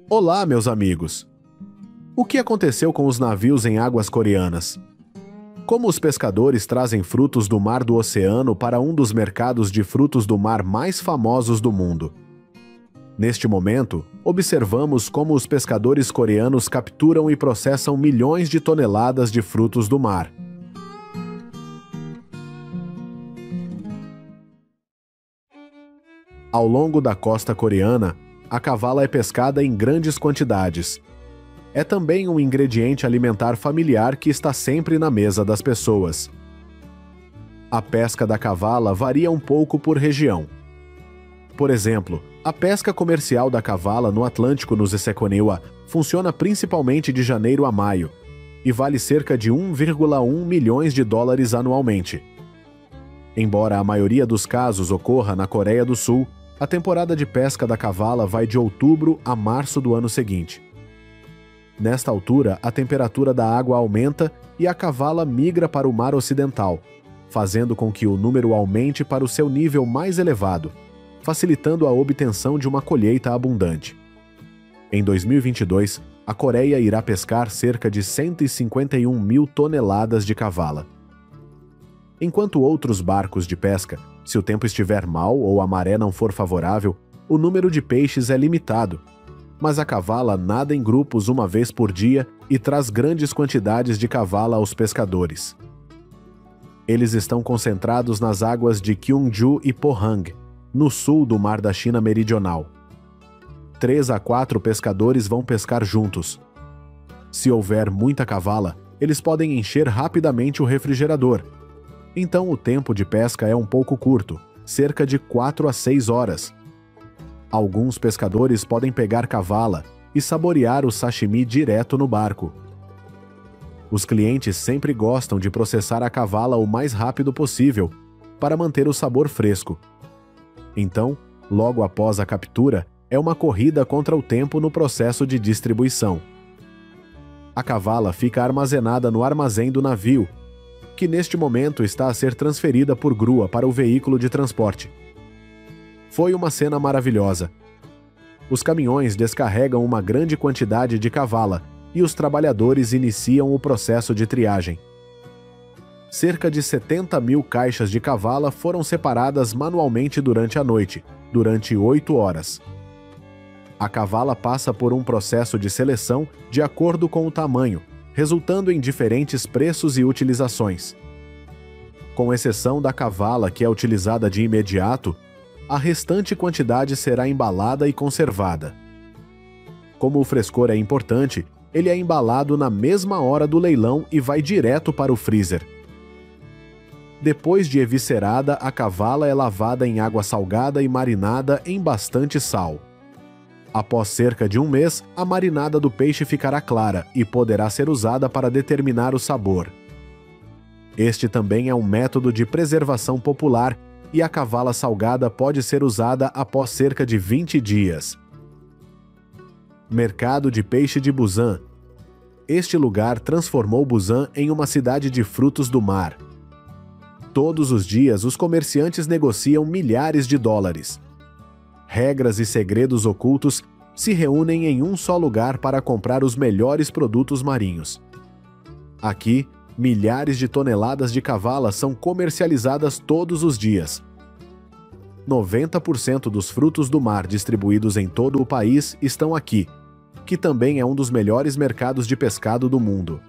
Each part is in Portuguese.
Olá, meus amigos! O que aconteceu com os navios em águas coreanas? Como os pescadores trazem frutos do mar do oceano para um dos mercados de frutos do mar mais famosos do mundo? Neste momento, observamos como os pescadores coreanos capturam e processam milhões de toneladas de frutos do mar. Ao longo da costa coreana, a cavala é pescada em grandes quantidades. É também um ingrediente alimentar familiar que está sempre na mesa das pessoas. A pesca da cavala varia um pouco por região. Por exemplo, a pesca comercial da cavala no Atlântico nos Seconewa funciona principalmente de janeiro a maio e vale cerca de 1,1 milhões de dólares anualmente. Embora a maioria dos casos ocorra na Coreia do Sul, a temporada de pesca da cavala vai de outubro a março do ano seguinte. Nesta altura, a temperatura da água aumenta e a cavala migra para o mar ocidental, fazendo com que o número aumente para o seu nível mais elevado, facilitando a obtenção de uma colheita abundante. Em 2022, a Coreia irá pescar cerca de 151 mil toneladas de cavala. Enquanto outros barcos de pesca, se o tempo estiver mal ou a maré não for favorável, o número de peixes é limitado, mas a cavala nada em grupos uma vez por dia e traz grandes quantidades de cavala aos pescadores. Eles estão concentrados nas águas de Gyeongju e Pohang, no sul do Mar da China Meridional. 3 a 4 pescadores vão pescar juntos. Se houver muita cavala, eles podem encher rapidamente o refrigerador. Então o tempo de pesca é um pouco curto, cerca de 4 a 6 horas. Alguns pescadores podem pegar cavala e saborear o sashimi direto no barco. Os clientes sempre gostam de processar a cavala o mais rápido possível, para manter o sabor fresco. Então, logo após a captura, é uma corrida contra o tempo no processo de distribuição. A cavala fica armazenada no armazém do navio, que neste momento está a ser transferida por grua para o veículo de transporte. Foi uma cena maravilhosa. Os caminhões descarregam uma grande quantidade de cavala e os trabalhadores iniciam o processo de triagem. Cerca de 70 mil caixas de cavala foram separadas manualmente durante a noite, durante 8 horas. A cavala passa por um processo de seleção de acordo com o tamanho, resultando em diferentes preços e utilizações. Com exceção da cavala que é utilizada de imediato, a restante quantidade será embalada e conservada. Como o frescor é importante, ele é embalado na mesma hora do leilão e vai direto para o freezer. Depois de eviscerada, a cavala é lavada em água salgada e marinada em bastante sal. Após cerca de um mês, a marinada do peixe ficará clara e poderá ser usada para determinar o sabor. Este também é um método de preservação popular e a cavala salgada pode ser usada após cerca de 20 dias. Mercado de peixe de Busan. Este lugar transformou Busan em uma cidade de frutos do mar. Todos os dias, os comerciantes negociam milhares de dólares. Regras e segredos ocultos se reúnem em um só lugar para comprar os melhores produtos marinhos. Aqui, milhares de toneladas de cavala são comercializadas todos os dias. 90% dos frutos do mar distribuídos em todo o país estão aqui, que também é um dos melhores mercados de pescado do mundo.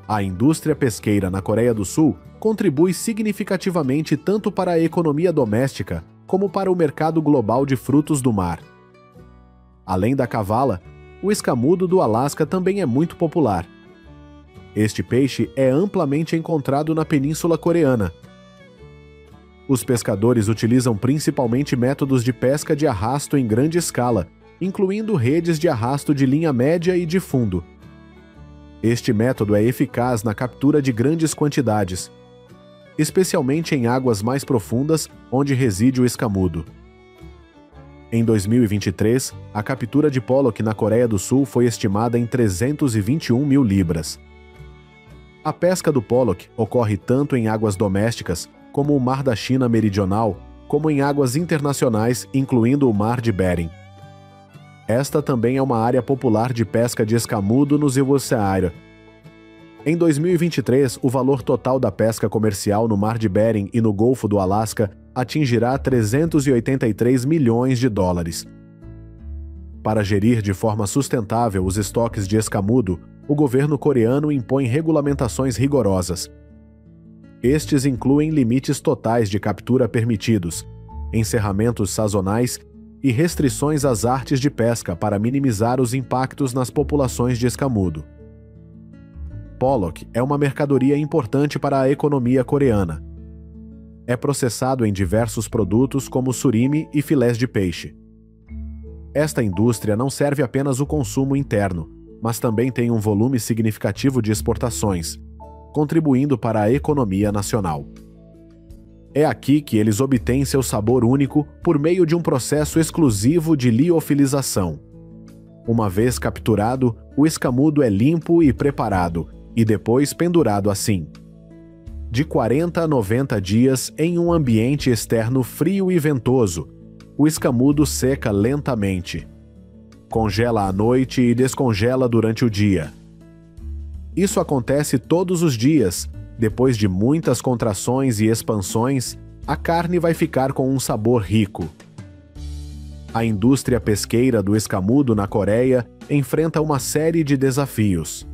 A indústria pesqueira na Coreia do Sul contribui significativamente tanto para a economia doméstica como para o mercado global de frutos do mar. Além da cavala, o escamudo do Alasca também é muito popular. Este peixe é amplamente encontrado na Península Coreana. Os pescadores utilizam principalmente métodos de pesca de arrasto em grande escala, incluindo redes de arrasto de linha média e de fundo. Este método é eficaz na captura de grandes quantidades, especialmente em águas mais profundas, onde reside o escamudo. Em 2023, a captura de pollock na Coreia do Sul foi estimada em 321 mil libras. A pesca do pollock ocorre tanto em águas domésticas como o Mar da China Meridional, como em águas internacionais, incluindo o Mar de Bering. Esta também é uma área popular de pesca de escamudo no Zilvosseaira. Em 2023, o valor total da pesca comercial no Mar de Bering e no Golfo do Alasca atingirá 383 milhões de dólares. Para gerir de forma sustentável os estoques de escamudo, o governo coreano impõe regulamentações rigorosas. Estes incluem limites totais de captura permitidos, encerramentos sazonais e restrições às artes de pesca para minimizar os impactos nas populações de escamudo. Pollock é uma mercadoria importante para a economia coreana. É processado em diversos produtos como surimi e filés de peixe. Esta indústria não serve apenas o consumo interno, mas também tem um volume significativo de exportações, contribuindo para a economia nacional. É aqui que eles obtêm seu sabor único por meio de um processo exclusivo de liofilização. Uma vez capturado, o escamudo é limpo e preparado, e depois pendurado assim. De 40 a 90 dias em um ambiente externo frio e ventoso, o escamudo seca lentamente. Congela à noite e descongela durante o dia. Isso acontece todos os dias. Depois de muitas contrações e expansões, a carne vai ficar com um sabor rico. A indústria pesqueira do escamudo na Coreia enfrenta uma série de desafios.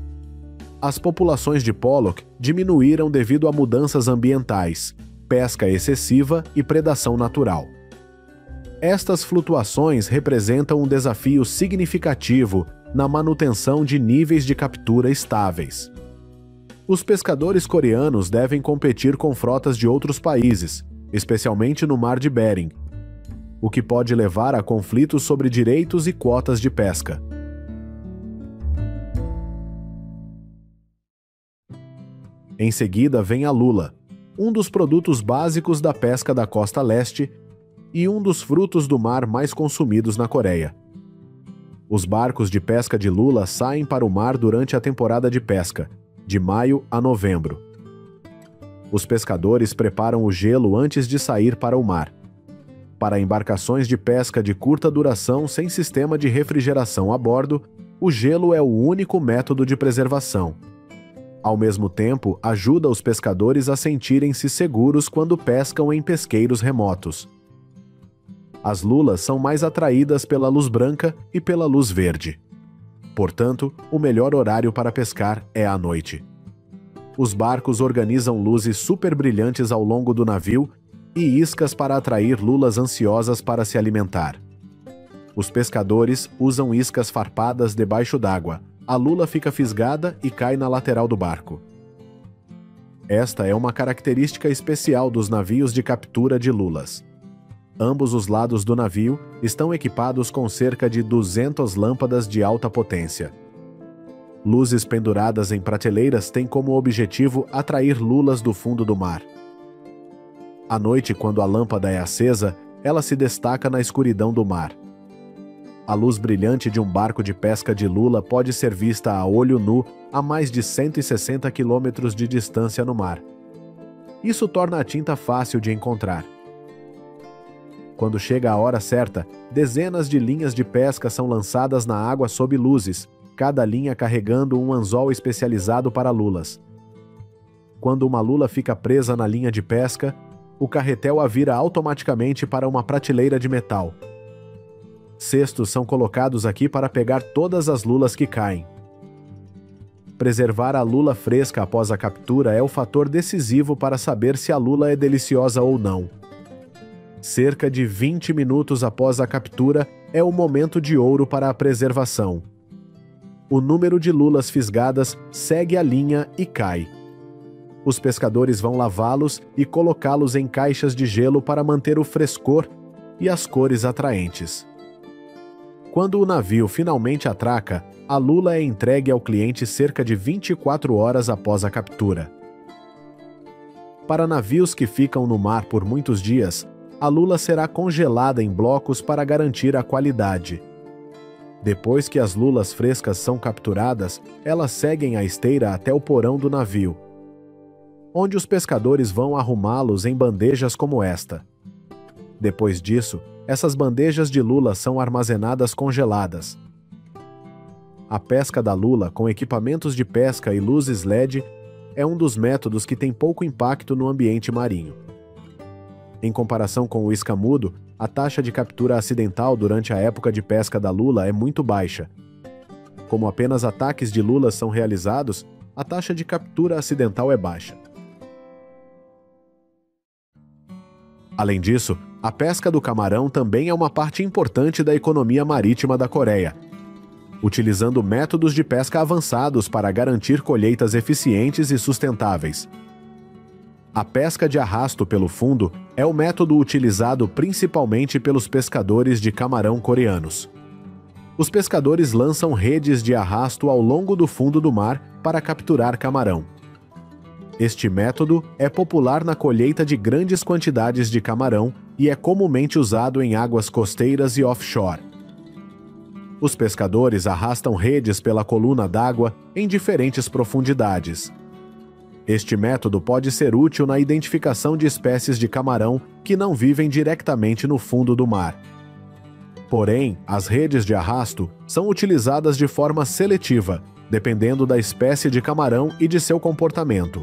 As populações de Pollock diminuíram devido a mudanças ambientais, pesca excessiva e predação natural. Estas flutuações representam um desafio significativo na manutenção de níveis de captura estáveis. Os pescadores coreanos devem competir com frotas de outros países, especialmente no Mar de Bering, o que pode levar a conflitos sobre direitos e quotas de pesca. Em seguida vem a lula, um dos produtos básicos da pesca da costa leste e um dos frutos do mar mais consumidos na Coreia. Os barcos de pesca de lula saem para o mar durante a temporada de pesca, de maio a novembro. Os pescadores preparam o gelo antes de sair para o mar. Para embarcações de pesca de curta duração sem sistema de refrigeração a bordo, o gelo é o único método de preservação. Ao mesmo tempo, ajuda os pescadores a sentirem-se seguros quando pescam em pesqueiros remotos. As lulas são mais atraídas pela luz branca e pela luz verde. Portanto, o melhor horário para pescar é à noite. Os barcos organizam luzes super brilhantes ao longo do navio e iscas para atrair lulas ansiosas para se alimentar. Os pescadores usam iscas farpadas debaixo d'água. A lula fica fisgada e cai na lateral do barco. Esta é uma característica especial dos navios de captura de lulas. Ambos os lados do navio estão equipados com cerca de 200 lâmpadas de alta potência. Luzes penduradas em prateleiras têm como objetivo atrair lulas do fundo do mar. À noite, quando a lâmpada é acesa, ela se destaca na escuridão do mar. A luz brilhante de um barco de pesca de lula pode ser vista a olho nu a mais de 160 quilômetros de distância no mar. Isso torna a tinta fácil de encontrar. Quando chega a hora certa, dezenas de linhas de pesca são lançadas na água sob luzes, cada linha carregando um anzol especializado para lulas. Quando uma lula fica presa na linha de pesca, o carretel a vira automaticamente para uma prateleira de metal. Cestos são colocados aqui para pegar todas as lulas que caem. Preservar a lula fresca após a captura é o fator decisivo para saber se a lula é deliciosa ou não. Cerca de 20 minutos após a captura é o momento de ouro para a preservação. O número de lulas fisgadas segue a linha e cai. Os pescadores vão lavá-los e colocá-los em caixas de gelo para manter o frescor e as cores atraentes. Quando o navio finalmente atraca, a lula é entregue ao cliente cerca de 24 horas após a captura. Para navios que ficam no mar por muitos dias, a lula será congelada em blocos para garantir a qualidade. Depois que as lulas frescas são capturadas, elas seguem a esteira até o porão do navio. onde os pescadores vão arrumá-los em bandejas como esta. Depois disso, essas bandejas de lula são armazenadas congeladas. A pesca da lula com equipamentos de pesca e luzes LED é um dos métodos que tem pouco impacto no ambiente marinho. Em comparação com o escamudo, a taxa de captura acidental durante a época de pesca da lula é muito baixa. Como apenas ataques de lulas são realizados, a taxa de captura acidental é baixa. Além disso, a pesca do camarão também é uma parte importante da economia marítima da Coreia, utilizando métodos de pesca avançados para garantir colheitas eficientes e sustentáveis. A pesca de arrasto pelo fundo é o método utilizado principalmente pelos pescadores de camarão coreanos. Os pescadores lançam redes de arrasto ao longo do fundo do mar para capturar camarão. Este método é popular na colheita de grandes quantidades de camarão e é comumente usado em águas costeiras e offshore. Os pescadores arrastam redes pela coluna d'água em diferentes profundidades. Este método pode ser útil na identificação de espécies de camarão que não vivem diretamente no fundo do mar. Porém, as redes de arrasto são utilizadas de forma seletiva, dependendo da espécie de camarão e de seu comportamento.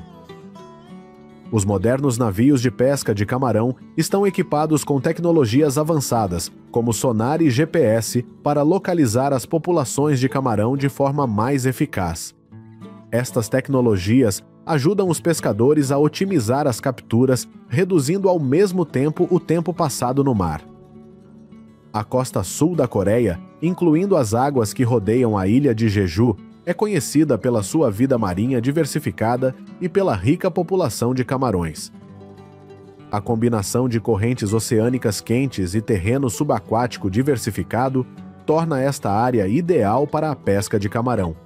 Os modernos navios de pesca de camarão estão equipados com tecnologias avançadas, como sonar e GPS, para localizar as populações de camarão de forma mais eficaz. Estas tecnologias ajudam os pescadores a otimizar as capturas, reduzindo ao mesmo tempo o tempo passado no mar. A costa sul da Coreia, incluindo as águas que rodeiam a ilha de Jeju, é conhecida pela sua vida marinha diversificada e pela rica população de camarões. A combinação de correntes oceânicas quentes e terreno subaquático diversificado torna esta área ideal para a pesca de camarão.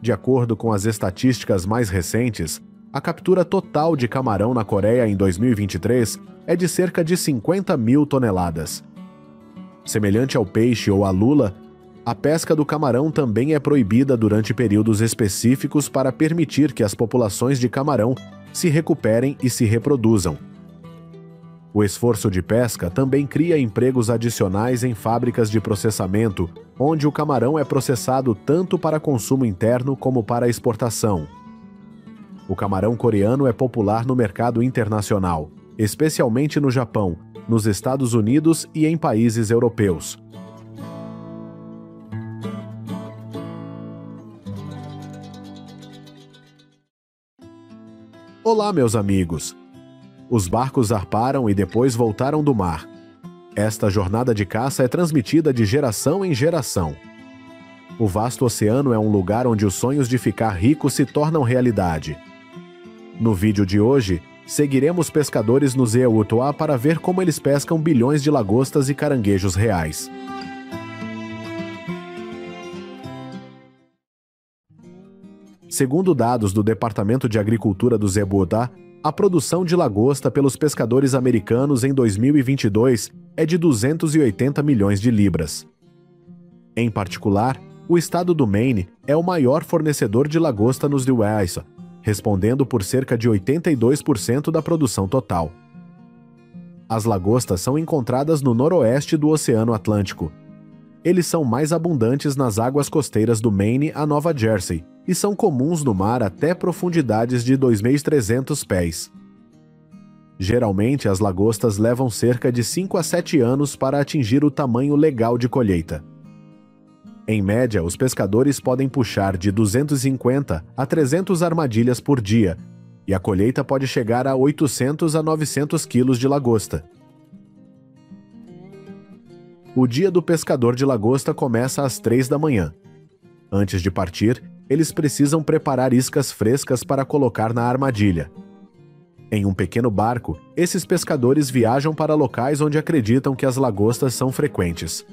De acordo com as estatísticas mais recentes, a captura total de camarão na Coreia em 2023 é de cerca de 50 mil toneladas. Semelhante ao peixe ou à lula, a pesca do camarão também é proibida durante períodos específicos para permitir que as populações de camarão se recuperem e se reproduzam. O esforço de pesca também cria empregos adicionais em fábricas de processamento, onde o camarão é processado tanto para consumo interno como para exportação. O camarão coreano é popular no mercado internacional, especialmente no Japão, nos Estados Unidos e em países europeus. Olá, meus amigos! Os barcos zarparam e depois voltaram do mar. Esta jornada de caça é transmitida de geração em geração. O vasto oceano é um lugar onde os sonhos de ficar rico se tornam realidade. No vídeo de hoje, seguiremos pescadores no Zeewutoa para ver como eles pescam bilhões de lagostas e caranguejos reais. Segundo dados do Departamento de Agricultura do Zeewutoa, a produção de lagosta pelos pescadores americanos em 2022 é de 280 milhões de libras. Em particular, o estado do Maine é o maior fornecedor de lagosta nos USA, respondendo por cerca de 82% da produção total. As lagostas são encontradas no noroeste do Oceano Atlântico. Eles são mais abundantes nas águas costeiras do Maine a Nova Jersey e são comuns no mar até profundidades de 2.300 pés. Geralmente, as lagostas levam cerca de 5 a 7 anos para atingir o tamanho legal de colheita. Em média, os pescadores podem puxar de 250 a 300 armadilhas por dia, e a colheita pode chegar a 800 a 900 quilos de lagosta. O dia do pescador de lagosta começa às 3 da manhã. Antes de partir, eles precisam preparar iscas frescas para colocar na armadilha. Em um pequeno barco, esses pescadores viajam para locais onde acreditam que as lagostas são frequentes.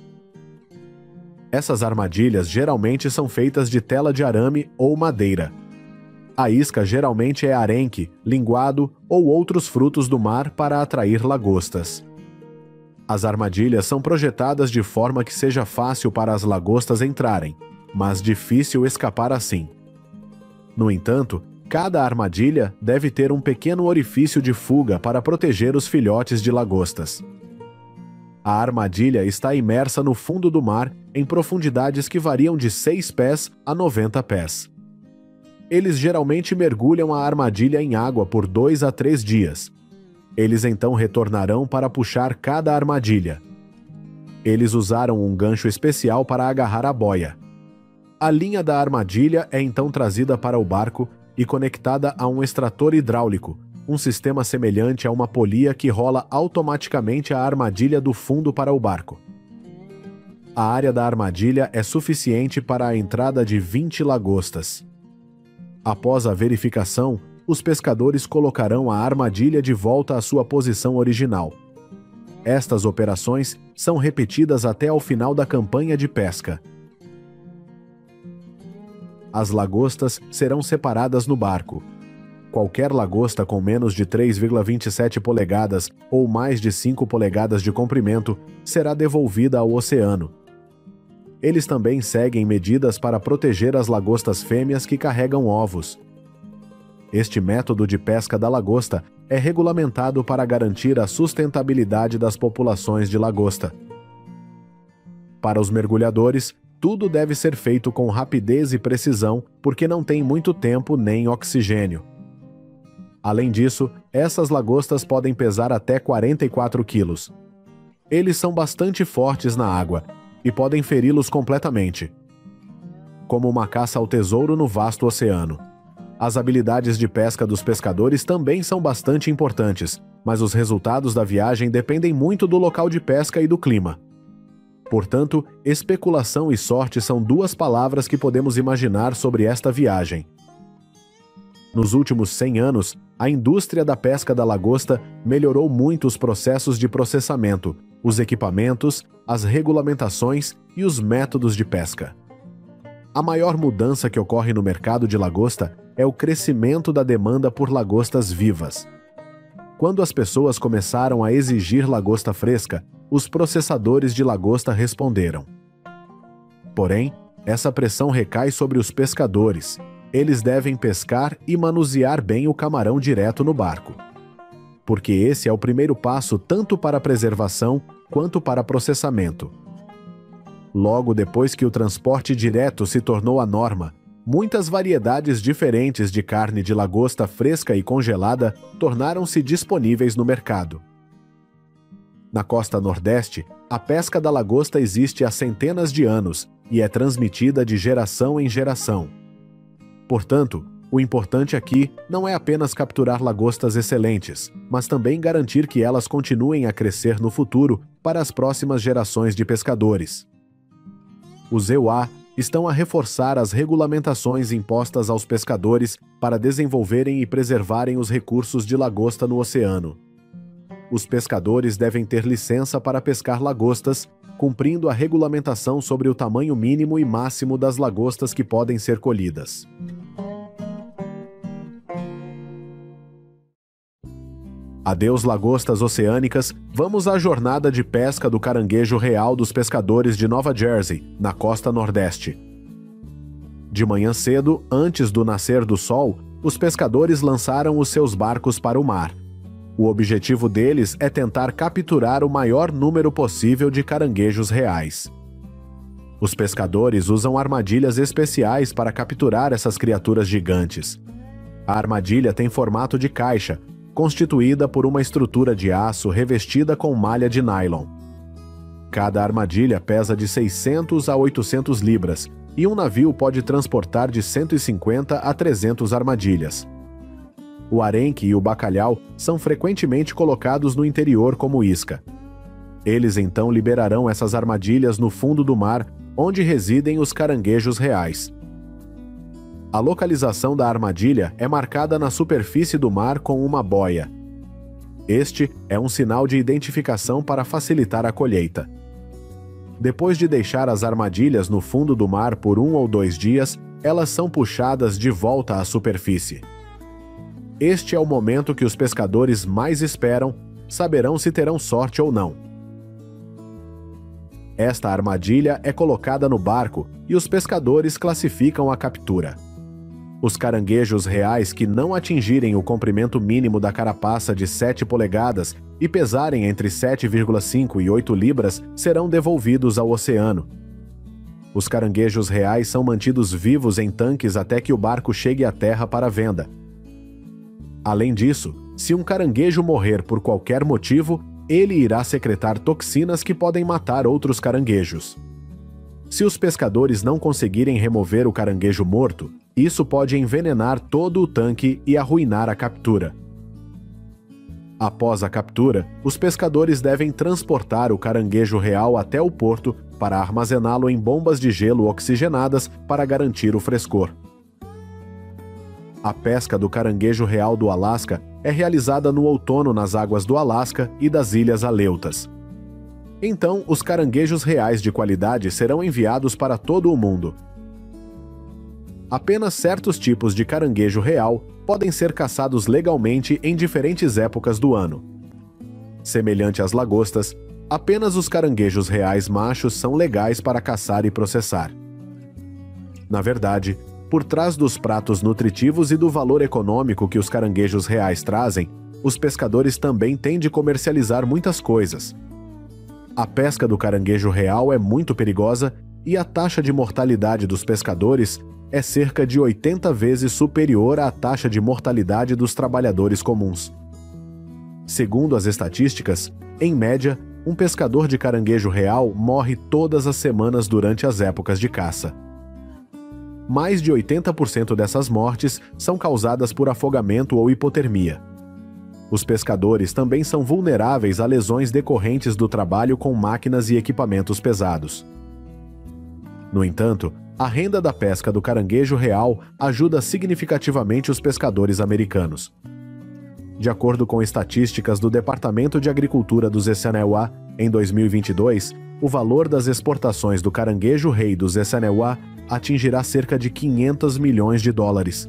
Essas armadilhas geralmente são feitas de tela de arame ou madeira. A isca geralmente é arenque, linguado ou outros frutos do mar para atrair lagostas. As armadilhas são projetadas de forma que seja fácil para as lagostas entrarem, mas difícil escapar assim. No entanto, Cada armadilha deve ter um pequeno orifício de fuga para proteger os filhotes de lagostas. A armadilha está imersa no fundo do mar em profundidades que variam de 6 pés a 90 pés. Eles geralmente mergulham a armadilha em água por 2 a 3 dias. Eles então retornarão para puxar cada armadilha. Eles usaram um gancho especial para agarrar a boia. A linha da armadilha é então trazida para o barco e conectada a um extrator hidráulico, um sistema semelhante a uma polia que rola automaticamente a armadilha do fundo para o barco. A área da armadilha é suficiente para a entrada de 20 lagostas. Após a verificação, os pescadores colocarão a armadilha de volta à sua posição original. Estas operações são repetidas até ao final da campanha de pesca. As lagostas serão separadas no barco. Qualquer lagosta com menos de 3,27 polegadas ou mais de 5 polegadas de comprimento será devolvida ao oceano. Eles também seguem medidas para proteger as lagostas fêmeas que carregam ovos. Este método de pesca da lagosta é regulamentado para garantir a sustentabilidade das populações de lagosta. Para os mergulhadores, tudo deve ser feito com rapidez e precisão, porque não tem muito tempo nem oxigênio. Além disso, essas lagostas podem pesar até 44 quilos. Eles são bastante fortes na água e podem feri-los completamente. Como uma caça ao tesouro no vasto oceano. As habilidades de pesca dos pescadores também são bastante importantes, mas os resultados da viagem dependem muito do local de pesca e do clima. Portanto, especulação e sorte são 2 palavras que podemos imaginar sobre esta viagem. Nos últimos 100 anos, a indústria da pesca da lagosta melhorou muito os processos de processamento, os equipamentos, as regulamentações e os métodos de pesca. A maior mudança que ocorre no mercado de lagosta é o crescimento da demanda por lagostas vivas. Quando as pessoas começaram a exigir lagosta fresca, os processadores de lagosta responderam. Porém, essa pressão recai sobre os pescadores. Eles devem pescar e manusear bem o camarão direto no barco. Porque esse é o primeiro passo tanto para a preservação quanto para processamento. Logo depois que o transporte direto se tornou a norma, muitas variedades diferentes de carne de lagosta fresca e congelada tornaram-se disponíveis no mercado. Na costa nordeste, a pesca da lagosta existe há centenas de anos e é transmitida de geração em geração. Portanto, o importante aqui não é apenas capturar lagostas excelentes, mas também garantir que elas continuem a crescer no futuro para as próximas gerações de pescadores. Os EUA estão a reforçar as regulamentações impostas aos pescadores para desenvolverem e preservarem os recursos de lagosta no oceano. Os pescadores devem ter licença para pescar lagostas, cumprindo a regulamentação sobre o tamanho mínimo e máximo das lagostas que podem ser colhidas. Adeus lagostas oceânicas, vamos à jornada de pesca do caranguejo real dos pescadores de Nova Jersey, na costa nordeste. De manhã cedo, antes do nascer do sol, os pescadores lançaram os seus barcos para o mar. O objetivo deles é tentar capturar o maior número possível de caranguejos reais. Os pescadores usam armadilhas especiais para capturar essas criaturas gigantes. A armadilha tem formato de caixa, constituída por uma estrutura de aço revestida com malha de nylon. Cada armadilha pesa de 600 a 800 libras e um navio pode transportar de 150 a 300 armadilhas. O arenque e o bacalhau são frequentemente colocados no interior como isca. Eles então liberarão essas armadilhas no fundo do mar, onde residem os caranguejos reais. A localização da armadilha é marcada na superfície do mar com uma boia. Este é um sinal de identificação para facilitar a colheita. Depois de deixar as armadilhas no fundo do mar por 1 ou 2 dias, elas são puxadas de volta à superfície. Este é o momento que os pescadores mais esperam, saberão se terão sorte ou não. Esta armadilha é colocada no barco e os pescadores classificam a captura. Os caranguejos reais que não atingirem o comprimento mínimo da carapaça de 7 polegadas e pesarem entre 7,5 e 8 libras serão devolvidos ao oceano. Os caranguejos reais são mantidos vivos em tanques até que o barco chegue à terra para venda. Além disso, se um caranguejo morrer por qualquer motivo, ele irá secretar toxinas que podem matar outros caranguejos. Se os pescadores não conseguirem remover o caranguejo morto, isso pode envenenar todo o tanque e arruinar a captura. Após a captura, os pescadores devem transportar o caranguejo real até o porto para armazená-lo em bombas de gelo oxigenadas para garantir o frescor. A pesca do caranguejo real do Alasca é realizada no outono nas águas do Alasca e das Ilhas Aleutas. Então, os caranguejos reais de qualidade serão enviados para todo o mundo. Apenas certos tipos de caranguejo real podem ser caçados legalmente em diferentes épocas do ano. Semelhante às lagostas, apenas os caranguejos reais machos são legais para caçar e processar. Na verdade, por trás dos pratos nutritivos e do valor econômico que os caranguejos reais trazem, os pescadores também têm de comercializar muitas coisas. A pesca do caranguejo real é muito perigosa e a taxa de mortalidade dos pescadores é cerca de 80 vezes superior à taxa de mortalidade dos trabalhadores comuns. Segundo as estatísticas, em média, um pescador de caranguejo real morre todas as semanas durante as épocas de caça. Mais de 80% dessas mortes são causadas por afogamento ou hipotermia. Os pescadores também são vulneráveis a lesões decorrentes do trabalho com máquinas e equipamentos pesados. No entanto, a renda da pesca do caranguejo real ajuda significativamente os pescadores americanos. De acordo com estatísticas do Departamento de Agricultura dos Essenewa, em 2022, o valor das exportações do caranguejo rei dos Essenewa atingirá cerca de 500 milhões de dólares.